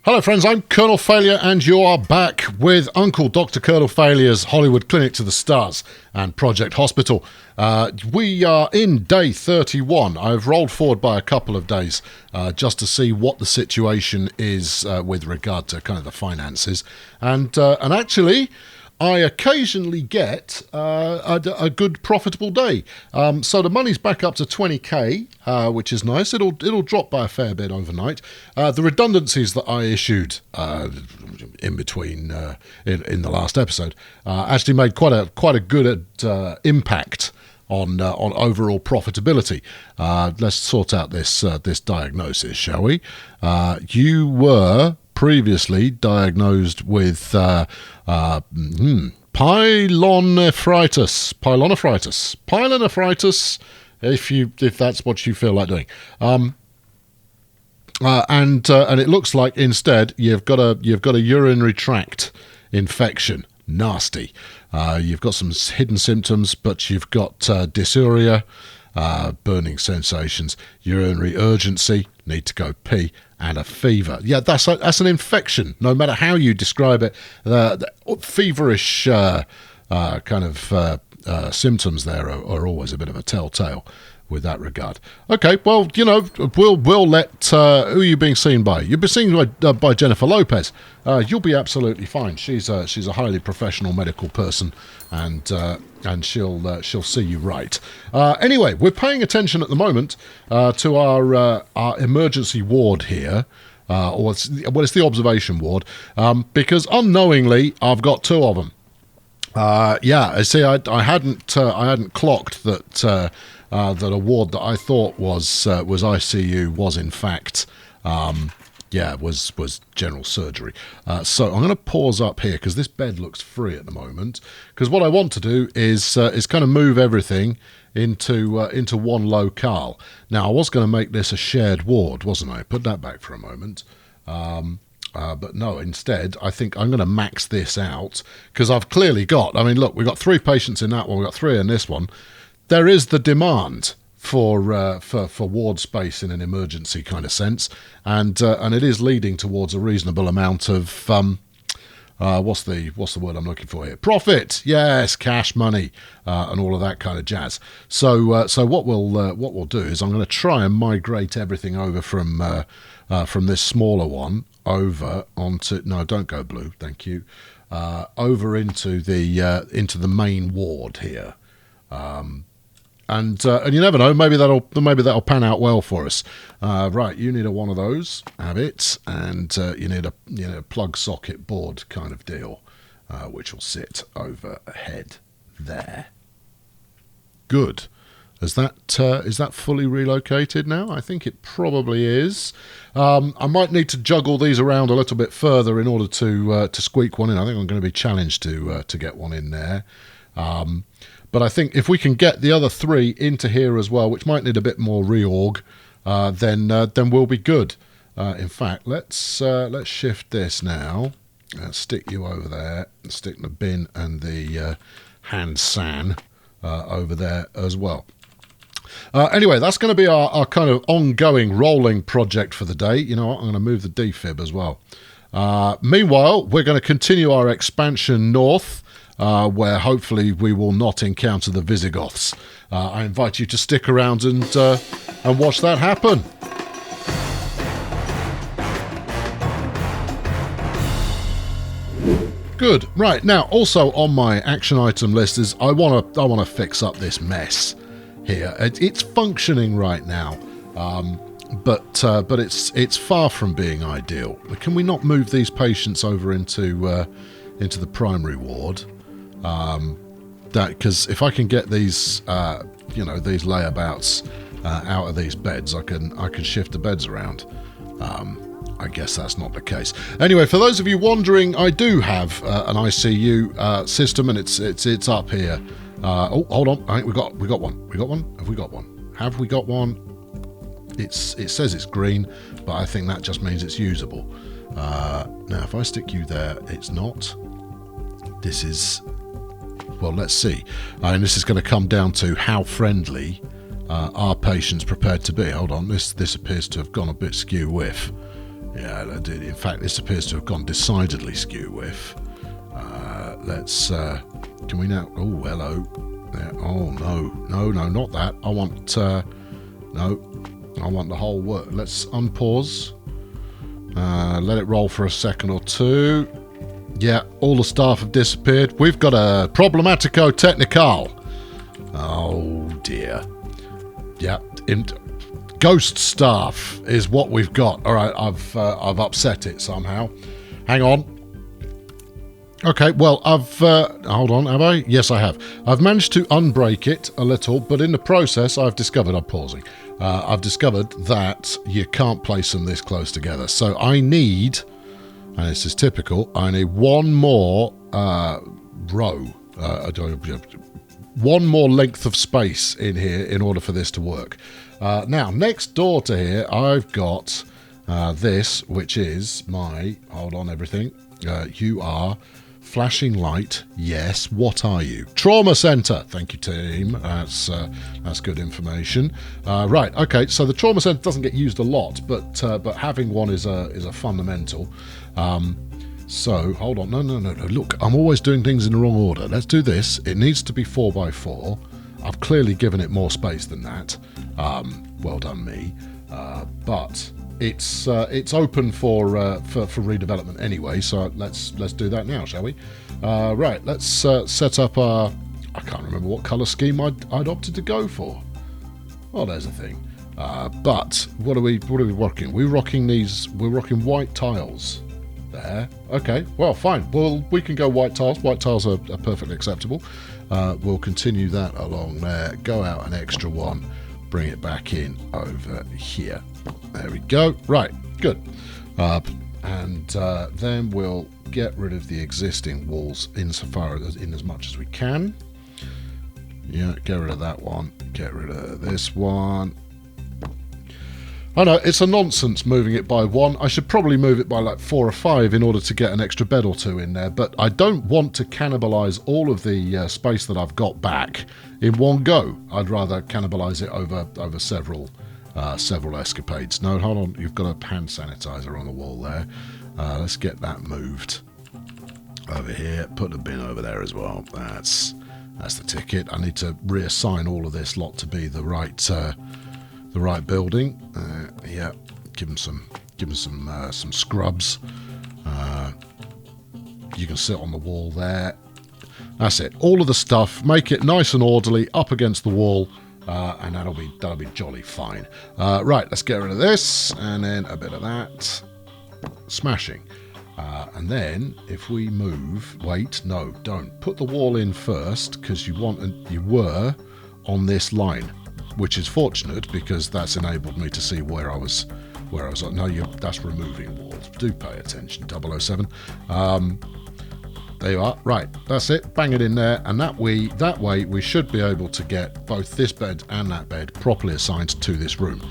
Hello friends, I'm Colonel Failure and you are back with Uncle Dr. Colonel Failure's Hollywood Clinic to the Stars and Project Hospital. We are in day 31. I've rolled forward by a couple of days just to see what the situation is with regard to kind of the finances. And actually, I occasionally get a good profitable day. So the money's back up to 20k, which is nice. It'll drop by a fair bit overnight. The redundancies that I issued in between in the last episode actually made quite a good impact on overall profitability. Let's sort out this diagnosis, shall we? You were previously diagnosed with pyelonephritis, if that's what you feel like doing, and it looks like instead you've got a urinary tract infection. Nasty. You've got some hidden symptoms, but you've got dysuria, burning sensations, urinary urgency, need to go pee, and a fever. Yeah, that's an infection. No matter how you describe it, the feverish kind of symptoms there are always a bit of a telltale with that regard. Okay, well, you know, we'll let who are you being seen by? You'll be seen by Jennifer Lopez. You'll be absolutely fine. She's a highly professional medical person, and she'll see you right. Anyway, we're paying attention at the moment to our emergency ward here. It's the observation ward, because unknowingly I've got two of them. Yeah, see, I hadn't clocked that a ward that I thought was ICU was in fact was general surgery. So I'm going to pause up here because this bed looks free at the moment. Because what I want to do is kind of move everything into one locale. Now I was going to make this a shared ward, wasn't I? Put that back for a moment. But no, instead, I think I'm going to max this out because I've clearly got, I mean, look, we've got 3 patients in that one, we've got 3 in this one. There is the demand for ward space in an emergency kind of sense, and it is leading towards a reasonable amount of what's the word I'm looking for here? Profit, yes, cash money, and all of that kind of jazz. So what we'll do is I'm going to try and migrate everything over from this smaller one over onto, no, don't go blue, thank you, over into the main ward here. And you never know, maybe that'll pan out well for us. Right, you need one of those, have it, and you need a plug socket board kind of deal, which will sit overhead there. Good. Is that fully relocated now? I think it probably is. I might need to juggle these around a little bit further in order to squeak one in. I think I'm going to be challenged to get one in there. But I think if we can get the other 3 into here as well, which might need a bit more reorg, then we'll be good. In fact, let's shift this now. Stick you over there. Stick the bin and the hand san over there as well. Anyway, that's going to be our kind of ongoing rolling project for the day. You know what? I'm going to move the defib as well. Meanwhile, we're going to continue our expansion north, where hopefully we will not encounter the Visigoths. I invite you to stick around and watch that happen. Good. Right, now also on my action item list is I want to fix up this mess here. It's functioning right now, but it's far from being ideal. Can we not move these patients over into the primary ward? Because if I can get these these layabouts out of these beds, I can shift the beds around. I guess that's not the case. Anyway, for those of you wondering, I do have an ICU system, and it's up here. Oh, hold on! I think we got one. We got one. Have we got one? Have we got one? It says it's green, but I think that just means it's usable. Now, if I stick you there, it's not. This is, well, let's see. And this is going to come down to how friendly are patients prepared to be. Hold on, this appears to have gone a bit skew with. Yeah, in fact, this appears to have gone decidedly skew with. Let's... can we now... Oh, hello. Yeah, oh, no, not that. I want... no, I want the whole work. Let's unpause. Let it roll for a second or two. Yeah, all the staff have disappeared. We've got a problematico technical. Oh, dear. Yeah, ghost staff is what we've got. All right, I've upset it somehow. Hang on. Okay, well, hold on, have I? Yes, I have. I've managed to unbreak it a little, but in the process, I've discovered, I'm pausing, I've discovered that you can't place them this close together. So I need, and this is typical, I need one more row, one more length of space in here in order for this to work. Now, next door to here, I've got this, which is my, hold on everything, you are... Flashing light, yes. What are you? Trauma centre. Thank you, team. That's good information. Right. Okay. So the trauma centre doesn't get used a lot, but having one is a fundamental. So hold on. No. Look, I'm always doing things in the wrong order. Let's do this. It needs to be 4x4. I've clearly given it more space than that. Well done, me. But it's open for redevelopment anyway, so let's do that now, shall we? Right, let's set up our... I can't remember what colour scheme I'd opted to go for. Oh, there's a thing. But what are we rocking? We're rocking white tiles. There. Okay, well, fine. Well, we can go white tiles. White tiles are perfectly acceptable. We'll continue that along there. Go out an extra one. Bring it back in over here. There we go. Right, good. And then we'll get rid of the existing walls in as much as we can. Yeah, get rid of that one. Get rid of this one. I know, it's a nonsense moving it by one. I should probably move it by like 4 or 5 in order to get an extra bed or two in there, but I don't want to cannibalise all of the space that I've got back in one go. I'd rather cannibalise it over several escapades. No, hold on, you've got a hand sanitizer on the wall there. Let's get that moved over here. Put the bin over there as well. That's the ticket. I need to reassign all of this lot to be the right building. Yeah, give them some scrubs. You can sit on the wall there. That's it. All of the stuff. Make it nice and orderly up against the wall, and that'll be jolly fine. Right, let's get rid of this, and then a bit of that. Smashing. And then if we move, wait, no, don't put the wall in first because you were on this line. Which is fortunate because that's enabled me to see where I was. No, that's removing walls. Do pay attention, 007. There you are. Right, that's it. Bang it in there, and that way we should be able to get both this bed and that bed properly assigned to this room.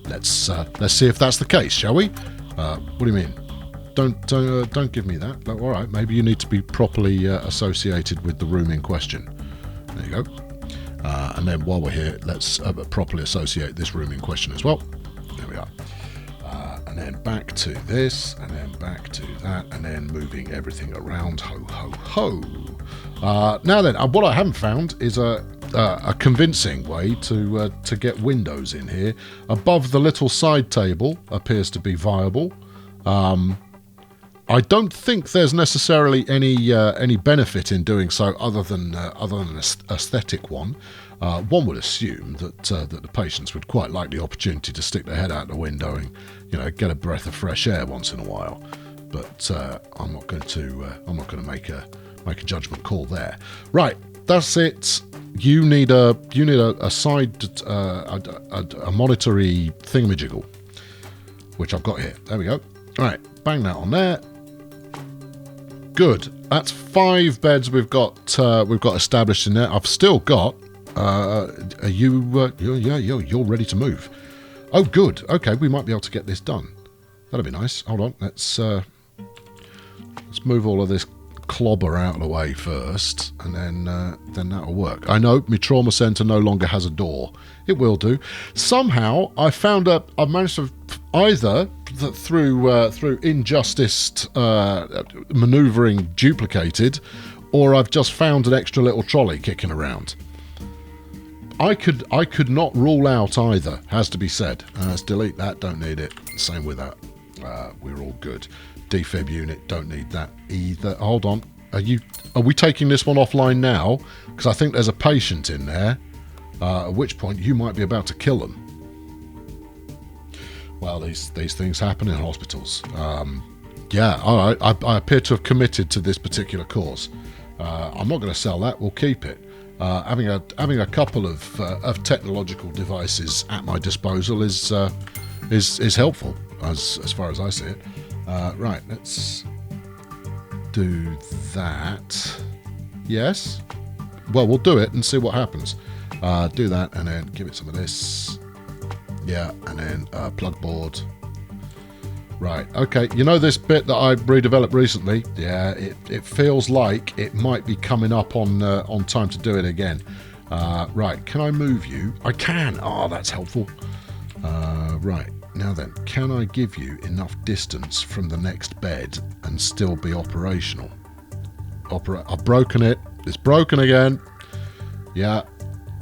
Let's see if that's the case, shall we? What do you mean? Don't give me that. All right, maybe you need to be properly associated with the room in question. There you go. And then while we're here, let's properly associate this room in question as well. There we are. And then back to this, and then back to that, and then moving everything around. Ho, ho, ho. Now then, what I haven't found is a convincing way to get windows in here. Above the little side table appears to be viable. I don't think there's necessarily any benefit in doing so other than an aesthetic one. One would assume that the patients would quite like the opportunity to stick their head out the window and get a breath of fresh air once in a while. But I'm not going to make a judgment call there. Right, that's it. You need a side a monetary thingamajiggle, which I've got here. There we go. All right, bang that on there. Good. That's 5 beds we've got established in there. I've still got. You're ready to move. Oh, good. Okay, we might be able to get this done. That'll be nice. Hold on. Let's move all of this clobber out of the way first, and then that'll work. I know my trauma centre no longer has a door. It will do. Somehow I've managed to either through injustice manoeuvring duplicated, or I've just found an extra little trolley kicking around. I could not rule out either, has to be said. Let's delete that, don't need it. Same with that. We're all good. Defib unit, don't need that either. Hold on. Are we taking this one offline now? Because I think there's a patient in there, at which point you might be about to kill them. Well, these things happen in hospitals. Yeah, all right. I appear to have committed to this particular cause. I'm not going to sell that. We'll keep it. Having a couple of technological devices at my disposal is helpful as far as I see it. Right, let's do that. Yes. Well, we'll do it and see what happens. Do that and then give it some of this. Yeah, and then plug board. Right, okay. You know this bit that I redeveloped recently? Yeah, it feels like it might be coming up on time to do it again. Right, can I move you? I can. Oh, that's helpful. Right, now then, can I give you enough distance from the next bed and still be operational? I've broken it. It's broken again. Yeah.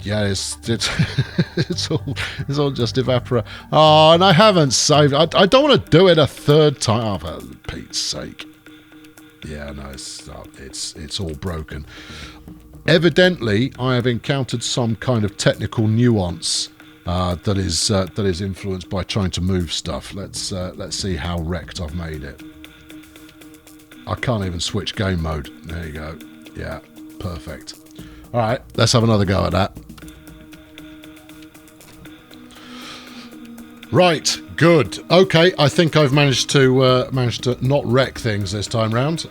Yeah, it's all just evaporate. Oh, and I haven't saved. I don't want to do it a third time. Oh, for Pete's sake. Yeah, no, it's all broken. Evidently, I have encountered some kind of technical nuance that is influenced by trying to move stuff. Let's see how wrecked I've made it. I can't even switch game mode. There you go. Yeah, perfect. All right, let's have another go at that. Right, good. Okay, I think I've managed to not wreck things this time round.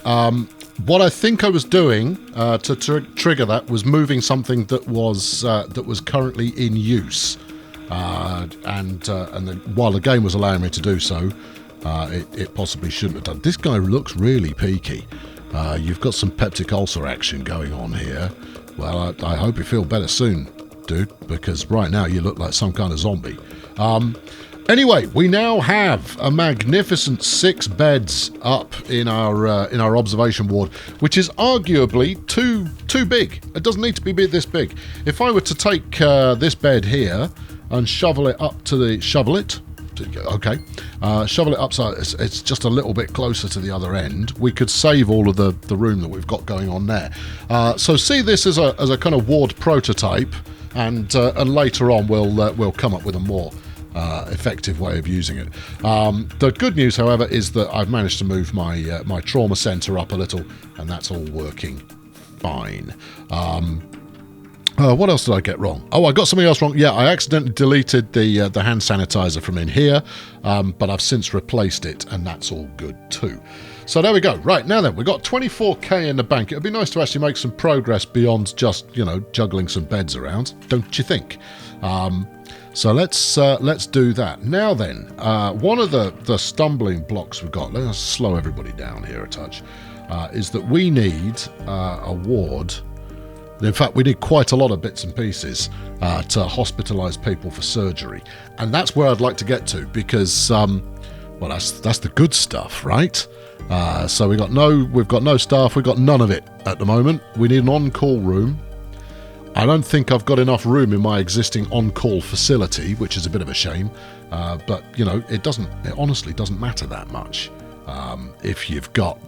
What I think I was doing to trigger that was moving something that was currently in use, and while the game was allowing me to do so, it possibly shouldn't have done. This guy looks really peaky. You've got some peptic ulcer action going on here. Well, I hope you feel better soon, dude, because right now you look like some kind of zombie. Anyway, we now have a magnificent 6 beds up in our observation ward, which is arguably too big. It doesn't need to be this big. If I were to take this bed here and shovel it up to the shovel it up so it's just a little bit closer to the other end, we could save all of the room that we've got going on there. So see this as a kind of ward prototype, and later on we'll come up with a more effective way of using it. The good news, however, is that I've managed to move my trauma centre up a little, and that's all working fine. What else did I get wrong? Oh, I got something else wrong. Yeah, I accidentally deleted the hand sanitizer from in here, but I've since replaced it, and that's all good too. So there we go. Right, now then, we've got 24k in the bank. It would be nice to actually make some progress beyond just, juggling some beds around, don't you think? So let's do that. Now then, one of the stumbling blocks we've got, let's slow everybody down here a touch, is that we need a ward. In fact, we need quite a lot of bits and pieces to hospitalise people for surgery. And that's where I'd like to get to, because, well, that's the good stuff, right? So we've got no staff, we've got none of it at the moment. We need an on-call room. I don't think I've got enough room in my existing on-call facility, which is a bit of a shame. But, it honestly doesn't matter that much if you've got...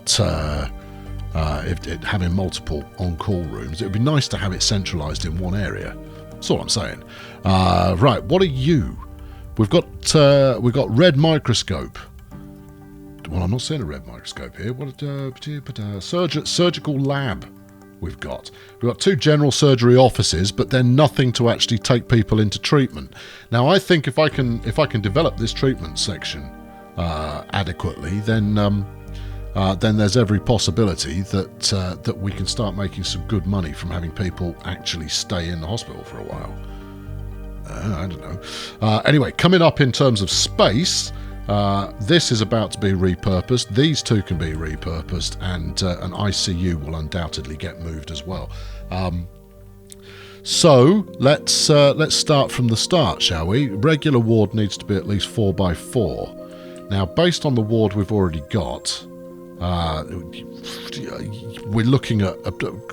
having multiple on-call rooms. It would be nice to have it centralised in one area. That's all I'm saying. Right, what are you? We've got red microscope. Well, I'm not seeing a red microscope here. What surgical lab we've got. We've got 2 general surgery offices, but they're nothing to actually take people into treatment. Now, I think if I can develop this treatment section adequately, then there's every possibility that we can start making some good money from having people actually stay in the hospital for a while. I don't know. Anyway, coming up in terms of space, this is about to be repurposed. These 2 can be repurposed, and an ICU will undoubtedly get moved as well. So let's start from the start, shall we? Regular ward needs to be at least 4x4. Now, based on the ward we've already got, we're looking at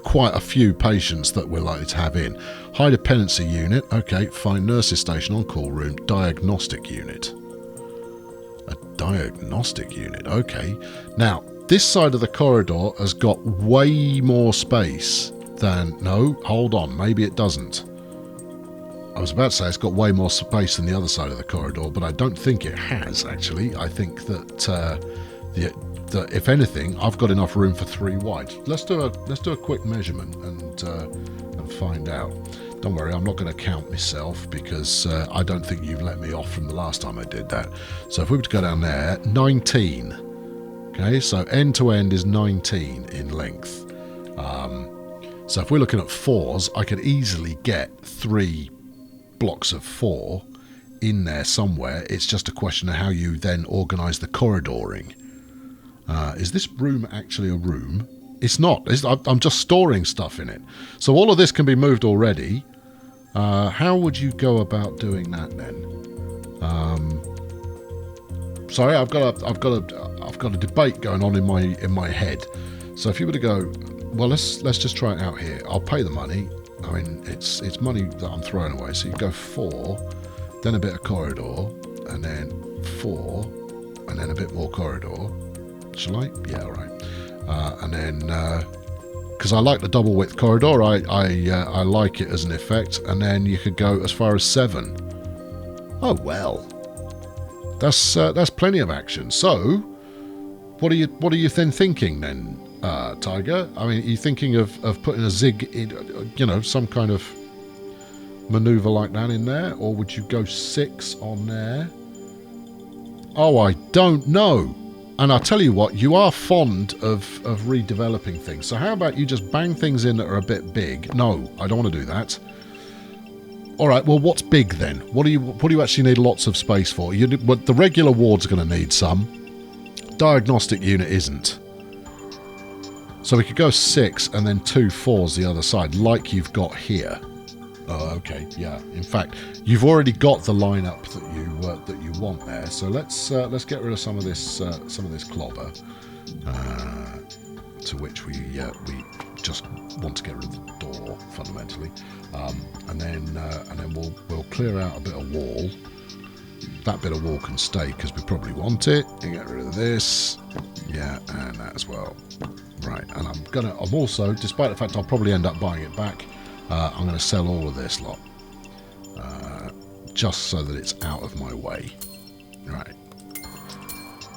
quite a few patients that we're likely to have in. High dependency unit, okay, fine. Nurses station, on-call room, diagnostic unit. A diagnostic unit, okay. Now, this side of the corridor has got way more space than... No, hold on, maybe it doesn't. I was about to say it's got way more space than the other side of the corridor, but I don't think it has, actually. I think that, if anything, I've got enough room for 3 wide. Let's do a quick measurement and find out. Don't worry, I'm not going to count myself because I don't think you've let me off from the last time I did that. So if we were to go down there, 19. Okay, so end to end is 19 in length. So if we're looking at 4s, I could easily get 3 blocks of 4 in there somewhere. It's just a question of how you then organise the corridoring. Is this room actually a room? It's not. I'm just storing stuff in it. So all of this can be moved already. How would you go about doing that then? Sorry, I've got a debate going on in my head. So if you were to go, well, let's just try it out here. I'll pay the money. I mean, it's money that I'm throwing away. So you go 4, then a bit of corridor, and then 4, and then a bit more corridor. Shall I? Yeah, all right. And then, because I like the double width corridor, I like it as an effect. And then you could go as far as 7. Oh well, that's plenty of action. So, what are you then thinking then, Tiger? I mean, are you thinking of putting a zig in, some kind of maneuver like that in there, or would you go 6 on there? Oh, I don't know. And I'll tell you what, you are fond of redeveloping things. So how about you just bang things in that are a bit big? No, I don't want to do that. All right, well, what's big then? What do you actually need lots of space for? The regular ward's going to need some. Diagnostic unit isn't. So we could go 6 and then 2 4s the other side, like you've got here. Oh, okay, yeah. In fact, you've already got the lineup that you want there. So let's get rid of some of this clobber, to which we just want to get rid of the door fundamentally, and then we'll clear out a bit of wall. That bit of wall can stay because we probably want it. And get rid of this, yeah, and that as well. Right, and I'm also, despite the fact I'll probably end up buying it back. I'm going to sell all of this lot, just so that it's out of my way. Right.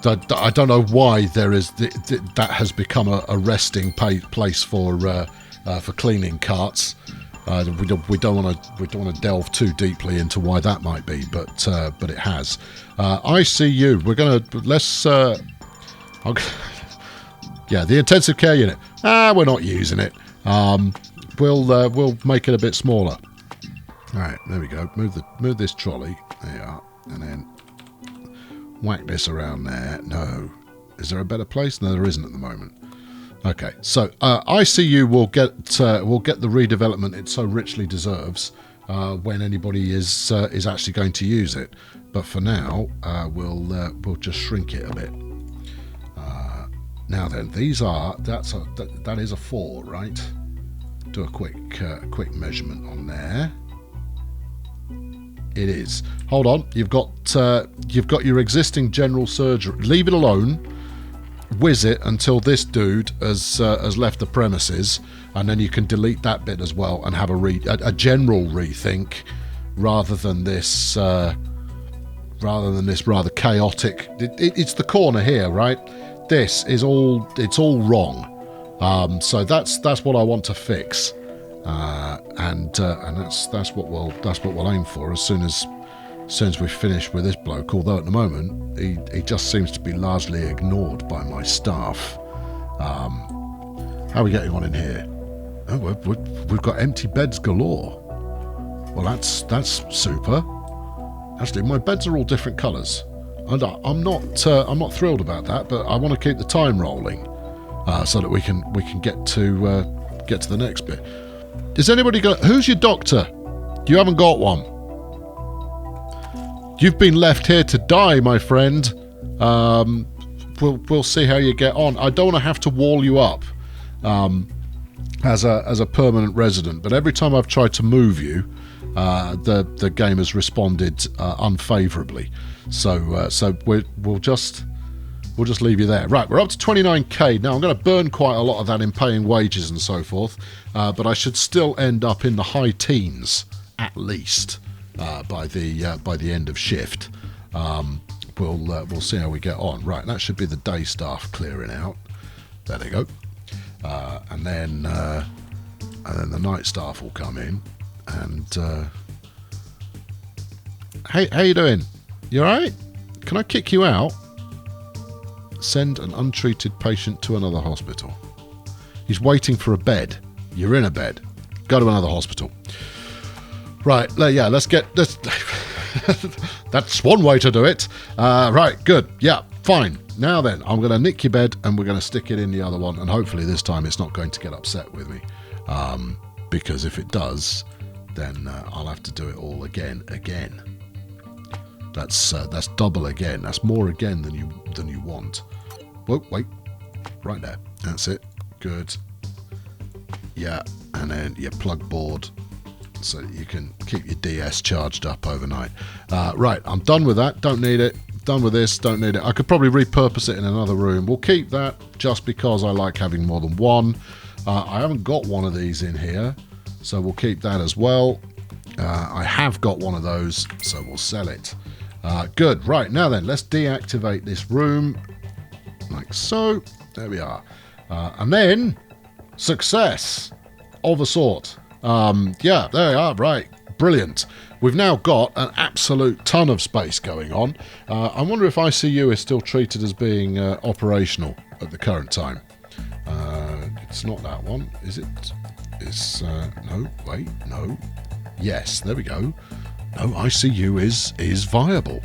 I don't know why there is that has become a resting place for cleaning carts. We don't want to delve too deeply into why that might be, but it has. ICU. Yeah, the intensive care unit. We're not using it. We'll make it a bit smaller. All right, there we go. Move this trolley. There you are, and then whack this around there. No, is there a better place? No, there isn't at the moment. Okay, so ICU will get the redevelopment it so richly deserves when anybody is actually going to use it. But for now, we'll just shrink it a bit. Now then, that is a 4, right? Do a quick measurement on there. It is. Hold on, you've got your existing general surgery. Leave it alone. Whiz it until this dude has left the premises, and then you can delete that bit as well and have a general rethink rather than this rather chaotic. It's the corner here, right? This is all. It's all wrong. So that's what I want to fix, and that's what we'll aim for as soon as we finish with this bloke. Although at the moment he just seems to be largely ignored by my staff. How are we getting on in here? Oh, we've got empty beds galore. Well, that's super. Actually, my beds are all different colours, and I'm not thrilled about that. But I want to keep the time rolling. So that we can get to the next bit. Is anybody who's your doctor? You haven't got one. You've been left here to die, my friend. We'll see how you get on. I don't want to have to wall you up as a permanent resident, but every time I've tried to move you, the game has responded unfavourably. So we'll just leave you there. Right, we're up to 29k now. I'm going to burn quite a lot of that in paying wages and so forth, but I should still end up in the high teens at least by the end of shift. We'll see how we get on. Right, that should be the day staff clearing out. There they go. And then the night staff will come in. And hey, how you doing? You all right? Can I kick you out? Send an untreated patient to another hospital. He's waiting for a bed. You're in a bed. Go to another hospital. Right, yeah, let's get this. That's one way to do it. Right, good. Yeah, fine. Now then, I'm going to nick your bed and we're going to stick it in the other one, and hopefully this time it's not going to get upset with me. Because if it does, then I'll have to do it all again. That's double again. That's more again than you want. Whoa, wait. Right there. That's it. Good. Yeah, and then your plug board, so you can keep your DS charged up overnight. Right, I'm done with that. Don't need it. Done with this. Don't need it. I could probably repurpose it in another room. We'll keep that just because I like having more than one. I haven't got one of these in here, so we'll keep that as well. I have got one of those, so we'll sell it. Good. Right, now then, let's deactivate this room like so. There we are. And then success of a sort. Yeah, there we are. Right, brilliant. We've now got an absolute ton of space going on. I wonder if ICU is still treated as being operational at the current time. It's not that one, is it? It's no, wait, no. Yes, there we go. No, ICU is viable,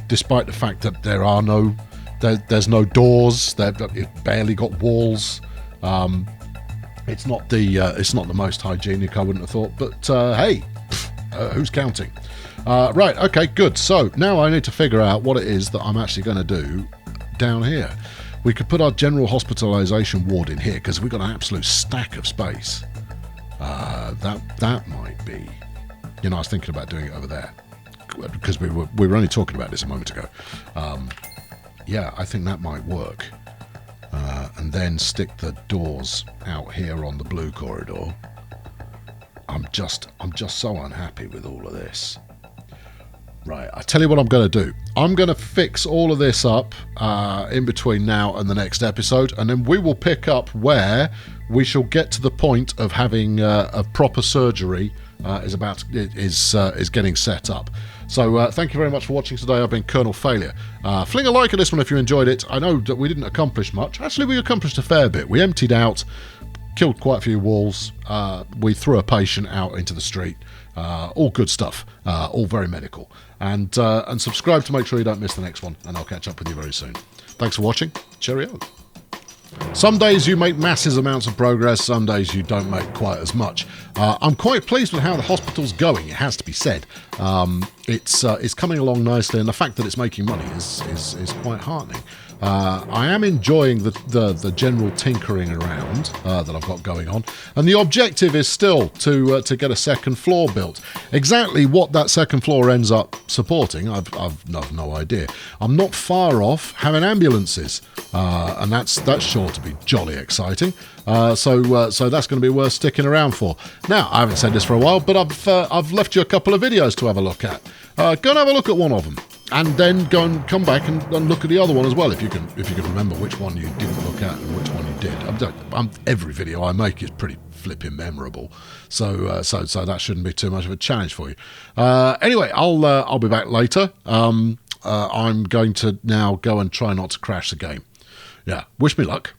despite the fact that there's no doors. It's barely got walls. It's not the most hygienic, I wouldn't have thought, but hey, who's counting? Right, okay, good. So now I need to figure out what it is that I'm actually going to do down here. We could put our general hospitalisation ward in here because we've got an absolute stack of space. That might be. You know, I was thinking about doing it over there because we were only talking about this a moment ago. Yeah, I think that might work. And then stick the doors out here on the blue corridor. I'm just so unhappy with all of this. Right, I tell you what I'm going to do. I'm going to fix all of this up in between now and the next episode, and then we will pick up where we shall get to the point of having a proper surgery is getting set up. So thank you very much for watching today. I've been Colonel Failure. Fling a like at this one if you enjoyed it. I know that we didn't accomplish much. Actually, we accomplished a fair bit. We emptied out, killed quite a few walls. We threw a patient out into the street. All good stuff. All very medical. And subscribe to make sure you don't miss the next one. And I'll catch up with you very soon. Thanks for watching. Cheerio. Some days you make massive amounts of progress, some days you don't make quite as much. I'm quite pleased with how the hospital's going, it has to be said. It's coming along nicely, and the fact that it's making money is quite heartening. I am enjoying the general tinkering around that I've got going on, and the objective is still to get a second floor built. Exactly what that second floor ends up supporting, I've no idea. I'm not far off having ambulances, and that's sure to be jolly exciting. So that's going to be worth sticking around for. Now, I haven't said this for a while, but I've left you a couple of videos to have a look at. Go and have a look at one of them. And then go and come back and look at the other one as well, if you can remember which one you didn't look at and which one you did. Every video I make is pretty flipping memorable, so that shouldn't be too much of a challenge for you. Anyway, I'll be back later. I'm going to now go and try not to crash the game. Yeah, wish me luck.